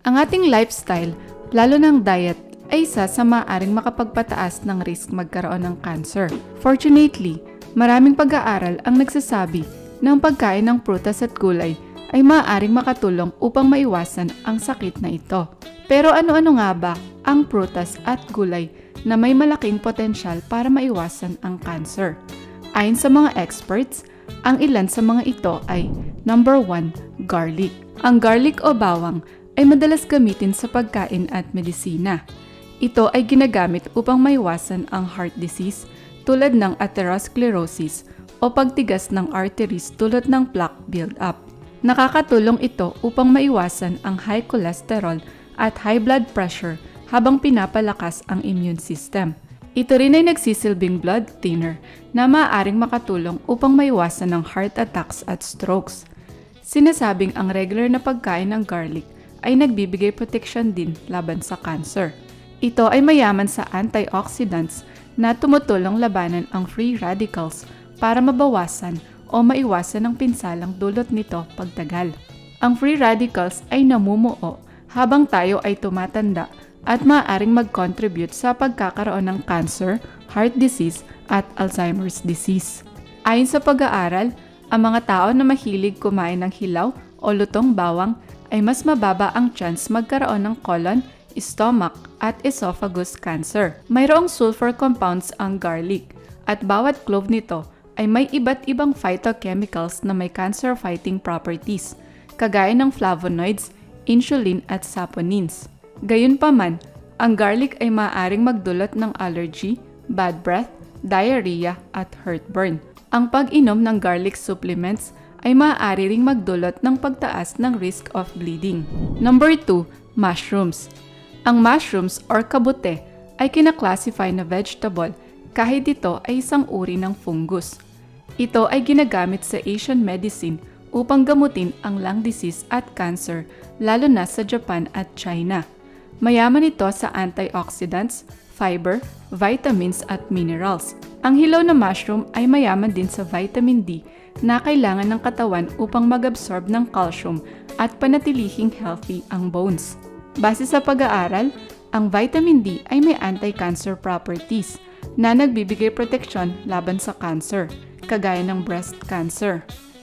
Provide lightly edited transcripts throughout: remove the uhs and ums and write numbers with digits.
Ang ating lifestyle, lalo ng diet, ay isa sa maaaring makapagpataas ng risk magkaroon ng cancer. Fortunately, maraming pag-aaral ang nagsasabi na ang pagkain ng prutas at gulay ay maaaring makatulong upang maiwasan ang sakit na ito. Pero ano-ano nga ba ang prutas at gulay na may malaking potensyal para maiwasan ang cancer? Ayon sa mga experts, ang ilan sa mga ito ay number 1, garlic. Ang garlic o bawang ay madalas gamitin sa pagkain at medisina. Ito ay ginagamit upang maiwasan ang heart disease tulad ng atherosclerosis o pagtigas ng arteries tulad ng plaque buildup. Nakakatulong ito upang maiwasan ang high cholesterol at high blood pressure habang pinapalakas ang immune system. Ito rin ay nagsisilbing blood thinner na maaaring makatulong upang maiwasan ng heart attacks at strokes. Sinasabing ang regular na pagkain ng garlic ay nagbibigay protection din laban sa cancer. Ito ay mayaman sa antioxidants na tumutulong labanan ang free radicals para mabawasan o maiwasan ang pinsalang dulot nito pagtagal. Ang free radicals ay namumuo habang tayo ay tumatanda at maaaring mag-contribute sa pagkakaroon ng cancer, heart disease at Alzheimer's disease. Ayon sa pag-aaral, ang mga tao na mahilig kumain ng hilaw o lutong bawang ay mas mababa ang chance magkaroon ng colon, stomach at esophagus cancer. Mayroong sulfur compounds ang garlic at bawat clove nito ay may iba't ibang phytochemicals na may cancer-fighting properties, kagaya ng flavonoids, insulin at saponins. Gayunpaman, ang garlic ay maaaring magdulot ng allergy, bad breath, diarrhea at heartburn. Ang pag-inom ng garlic supplements ay maaari ring magdulot ng pagtaas ng risk of bleeding. Number 2, mushrooms. Ang mushrooms or kabute ay kinaklasify na vegetable kahit ito ay isang uri ng fungus. Ito ay ginagamit sa Asian medicine upang gamutin ang lung disease at cancer, lalo na sa Japan at China. Mayaman ito sa antioxidants, fiber, vitamins at minerals. Ang hilaw na mushroom ay mayaman din sa vitamin D na kailangan ng katawan upang mag-absorb ng calcium at panatilihing healthy ang bones. Base sa pag-aaral, ang vitamin D ay may anti-cancer properties na nagbibigay proteksyon laban sa cancer, kagaya ng breast cancer.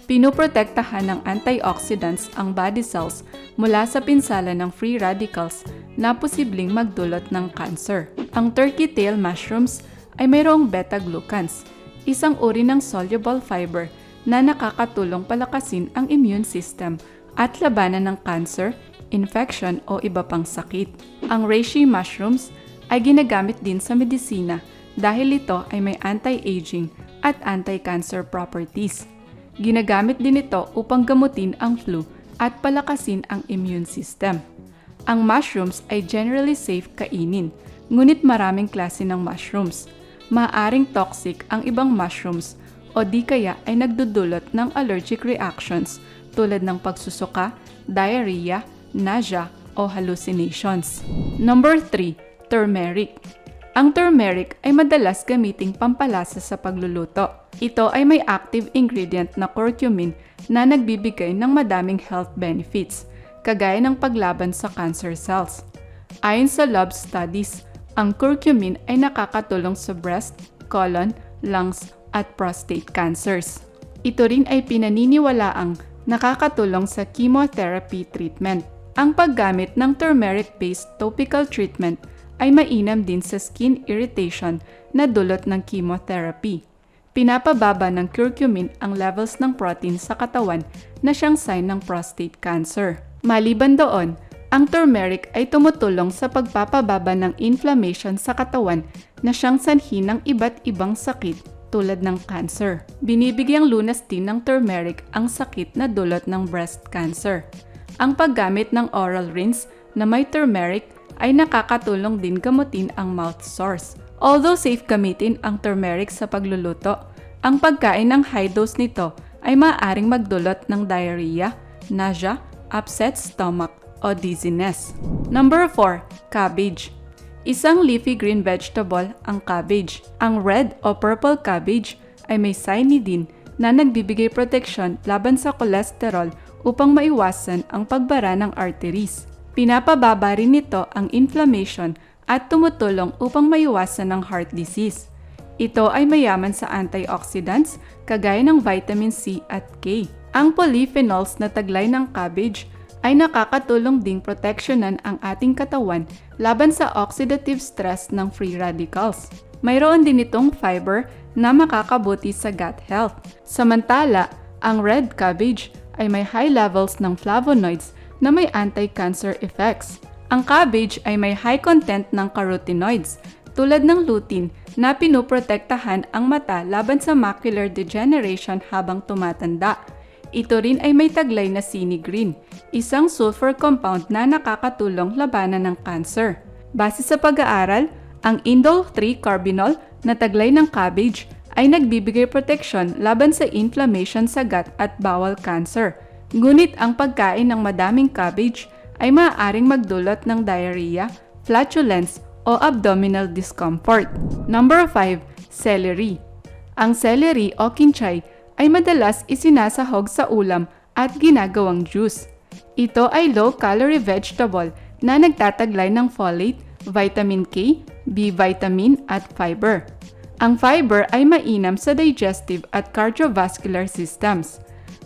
Pinoprotektahan ng antioxidants ang body cells mula sa pinsala ng free radicals na posibleng magdulot ng cancer. Ang turkey tail mushrooms ay mayroong beta-glucans, isang uri ng soluble fiber na nakakatulong palakasin ang immune system at labanan ng cancer, infection o iba pang sakit. Ang reishi mushrooms ay ginagamit din sa medisina dahil ito ay may anti-aging at anti-cancer properties. Ginagamit din ito upang gamutin ang flu at palakasin ang immune system. Ang mushrooms ay generally safe kainin, ngunit maraming klase ng mushrooms. Maaaring toxic ang ibang mushrooms o di kaya ay nagdudulot ng allergic reactions tulad ng pagsusuka, diarrhea, nausea o hallucinations. Number 3, turmeric. Ang turmeric ay madalas gamiting pampalasa sa pagluluto. Ito ay may active ingredient na curcumin na nagbibigay ng madaming health benefits, kagaya ng paglaban sa cancer cells. Ayon sa lab studies, ang curcumin ay nakakatulong sa breast, colon, lungs at prostate cancers. Ito rin ay pinaniniwalaang nakakatulong sa chemotherapy treatment. Ang paggamit ng turmeric-based topical treatment ay mainam din sa skin irritation na dulot ng chemotherapy. Pinapababa ng curcumin ang levels ng protein sa katawan na siyang sign ng prostate cancer. Maliban doon, ang turmeric ay tumutulong sa pagpapababa ng inflammation sa katawan na siyang sanhi ng iba't ibang sakit tulad ng cancer. Binibigyang lunas din ng turmeric ang sakit na dulot ng breast cancer. Ang paggamit ng oral rinse na may turmeric ay nakakatulong din gamutin ang mouth sores. Although safe gamitin ang turmeric sa pagluluto, ang pagkain ng high dose nito ay maaaring magdulot ng diarrhea, nausea, upset stomach o dizziness. Number 4, cabbage. Isang leafy green vegetable ang cabbage. Ang red o purple cabbage ay may cyanidin na nagbibigay proteksyon laban sa cholesterol upang maiwasan ang pagbara ng arteries. Pinapababa rin nito ang inflammation at tumutulong upang maiwasan ng heart disease. Ito ay mayaman sa antioxidants kagaya ng vitamin C at K. Ang polyphenols na taglay ng cabbage ay nakakatulong ding proteksyonan ang ating katawan laban sa oxidative stress ng free radicals. Mayroon din itong fiber na makakabuti sa gut health. Samantala, ang red cabbage ay may high levels ng flavonoids na may anti-cancer effects. Ang cabbage ay may high content ng carotenoids tulad ng lutein na pinuprotektahan ang mata laban sa macular degeneration habang tumatanda. Ito rin ay may taglay na sinigrin, isang sulfur compound na nakakatulong labanan ng cancer. Base sa pag-aaral, ang indole 3-carbinol na taglay ng cabbage ay nagbibigay proteksyon laban sa inflammation sa gut at bowel cancer. Ngunit ang pagkain ng madaming cabbage ay maaaring magdulot ng diarrhea, flatulence, o abdominal discomfort. Number 5. Celery. Ang celery o kinchay ay madalas isinasahog sa ulam at ginagawang juice. Ito ay low-calorie vegetable na nagtataglay ng folate, vitamin K, B vitamin at fiber. Ang fiber ay mainam sa digestive at cardiovascular systems.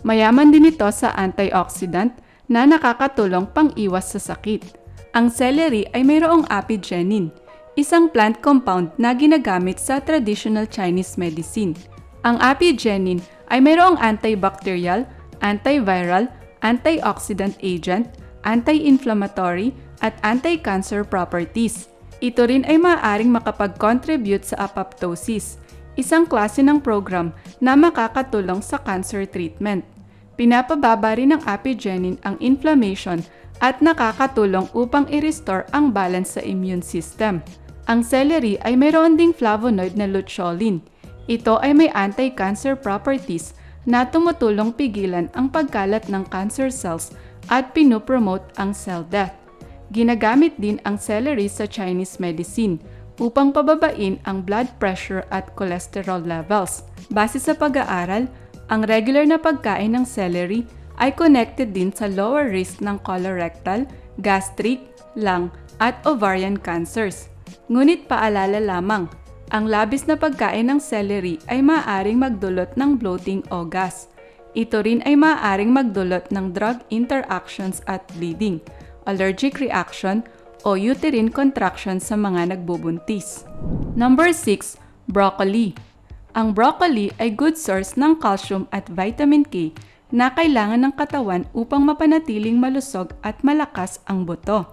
Mayaman din ito sa antioxidant na nakakatulong pang-iwas sa sakit. Ang celery ay mayroong apigenin, isang plant compound na ginagamit sa traditional Chinese medicine. Ang apigenin ay mayroong antibacterial, antiviral, antioxidant agent, anti-inflammatory, at anti-cancer properties. Ito rin ay maaaring makapag-contribute sa apoptosis, isang klase ng program na makakatulong sa cancer treatment. Pinapababa rin ng apigenin ang inflammation at nakakatulong upang i-restore ang balance sa immune system. Ang celery ay mayroon ding flavonoid na luteolin. Ito ay may anti-cancer properties na tumutulong pigilan ang pagkalat ng cancer cells at pinopromote ang cell death. Ginagamit din ang celery sa Chinese medicine upang pababain ang blood pressure at cholesterol levels. Base sa pag-aaral, ang regular na pagkain ng celery ay connected din sa lower risk ng colorectal, gastric, lung, at ovarian cancers. Ngunit paalala lamang, ang labis na pagkain ng celery ay maaaring magdulot ng bloating o gas. Ito rin ay maaaring magdulot ng drug interactions at bleeding, allergic reaction, o uterine contraction sa mga nagbubuntis. Number 6. Broccoli. Ang broccoli ay good source ng calcium at vitamin K na kailangan ng katawan upang mapanatiling malusog at malakas ang buto.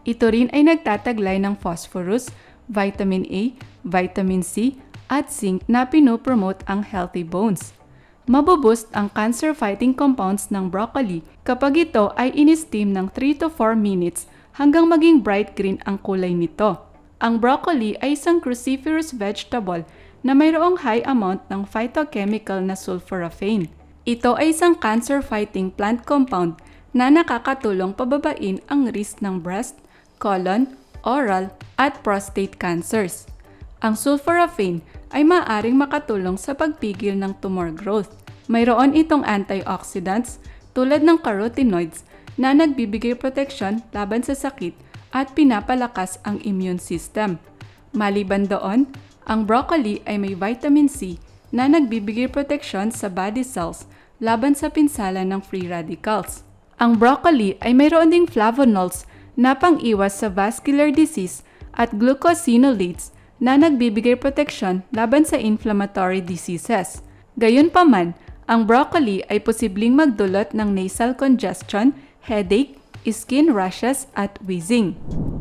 Ito rin ay nagtataglay ng phosphorus, vitamin A, vitamin C, at zinc na pinopromote ang healthy bones. Mabuboost ang cancer-fighting compounds ng broccoli kapag ito ay in-steam ng 3 to 4 minutes hanggang maging bright green ang kulay nito. Ang broccoli ay isang cruciferous vegetable na mayroong high amount ng phytochemical na sulforaphane. Ito ay isang cancer-fighting plant compound na nakakatulong pababain ang risk ng breast, colon, oral, at prostate cancers. Ang sulforaphane ay maaaring makatulong sa pagpigil ng tumor growth. Mayroon itong antioxidants tulad ng carotenoids na nagbibigay proteksyon laban sa sakit at pinapalakas ang immune system. Maliban doon, ang broccoli ay may vitamin C na nagbibigay proteksyon sa body cells laban sa pinsala ng free radicals. Ang broccoli ay mayroon ding flavonols na pang-iwas sa vascular disease at glucosinolates na nagbibigay proteksyon laban sa inflammatory diseases. Gayunpaman, ang broccoli ay posibleng magdulot ng nasal congestion, headache, skin rashes, at wheezing.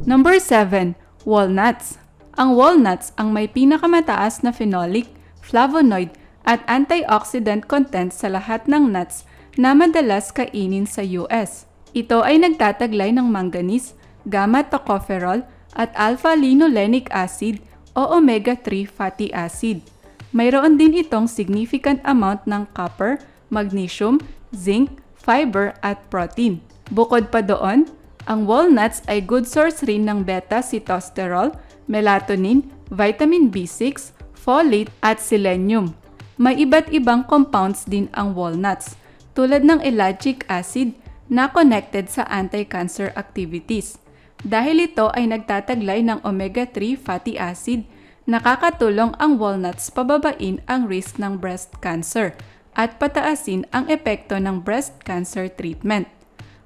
Number 7. Walnuts. Ang walnuts ang may pinakamataas na phenolic, flavonoid, at antioxidant content sa lahat ng nuts na madalas kainin sa US. Ito ay nagtataglay ng manganese, gamma-tocopherol, at alpha-linolenic acid o omega-3 fatty acid. Mayroon din itong significant amount ng copper, magnesium, zinc, fiber, at protein. Bukod pa doon, ang walnuts ay good source rin ng beta-sitosterol, melatonin, vitamin B6, folate, at selenium. May iba't ibang compounds din ang walnuts, tulad ng ellagic acid, na connected sa anti-cancer activities. Dahil ito ay nagtataglay ng omega-3 fatty acid, nakakatulong ang walnuts pababain ang risk ng breast cancer at pataasin ang epekto ng breast cancer treatment.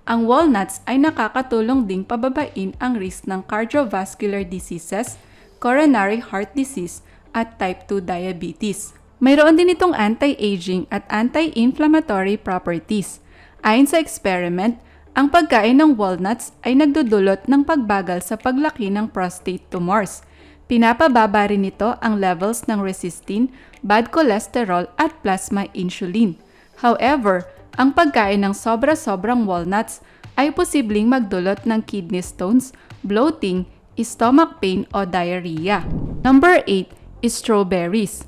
Ang walnuts ay nakakatulong ding pababain ang risk ng cardiovascular diseases, coronary heart disease, at type 2 diabetes. Mayroon din itong anti-aging at anti-inflammatory properties. Ayon sa experiment, ang pagkain ng walnuts ay nagdudulot ng pagbagal sa paglaki ng prostate tumors. Pinapababa rin nito ang levels ng resistin, bad cholesterol at plasma insulin. However, ang pagkain ng sobra-sobrang walnuts ay posibleng magdulot ng kidney stones, bloating, stomach pain o diarrhea. Number 8 is strawberries.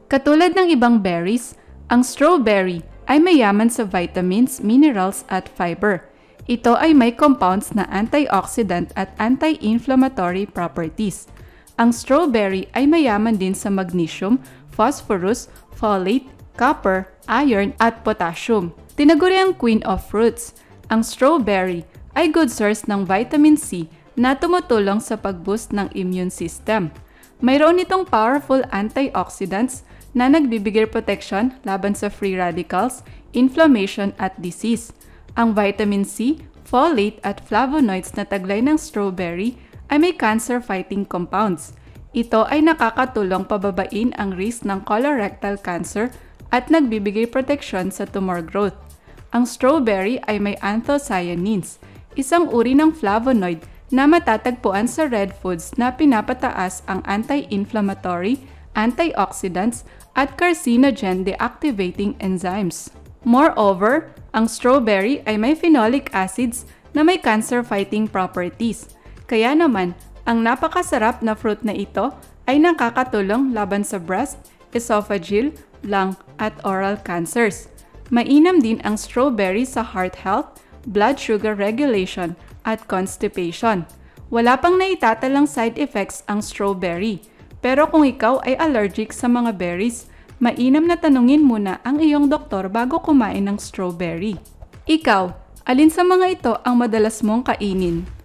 Katulad ng ibang berries, ang strawberry ay mayaman sa vitamins, minerals at fiber. Ito ay may compounds na antioxidant at anti-inflammatory properties. Ang strawberry ay mayaman din sa magnesium, phosphorus, folate, copper, iron at potassium. Tinaguriang queen of fruits, ang strawberry ay good source ng vitamin C na tumutulong sa pag-boost ng immune system. Mayroon itong powerful antioxidants na nagbibigay protection laban sa free radicals, inflammation at disease. Ang vitamin C, folate at flavonoids na taglay ng strawberry ay may cancer-fighting compounds. Ito ay nakakatulong pababain ang risk ng colorectal cancer at nagbibigay proteksyon sa tumor growth. Ang strawberry ay may anthocyanins, isang uri ng flavonoid na matatagpuan sa red foods na pinapataas ang anti-inflammatory, antioxidants, at carcinogen deactivating enzymes. Moreover, ang strawberry ay may phenolic acids na may cancer-fighting properties. Kaya naman, ang napakasarap na fruit na ito ay nakakatulong laban sa breast, esophageal, lung at oral cancers. Mainam din ang strawberry sa heart health, blood sugar regulation at constipation. Wala pang naitatalang side effects ang strawberry. Pero kung ikaw ay allergic sa mga berries, mainam na tanungin muna ang iyong doktor bago kumain ng strawberry. Ikaw, alin sa mga ito ang madalas mong kainin?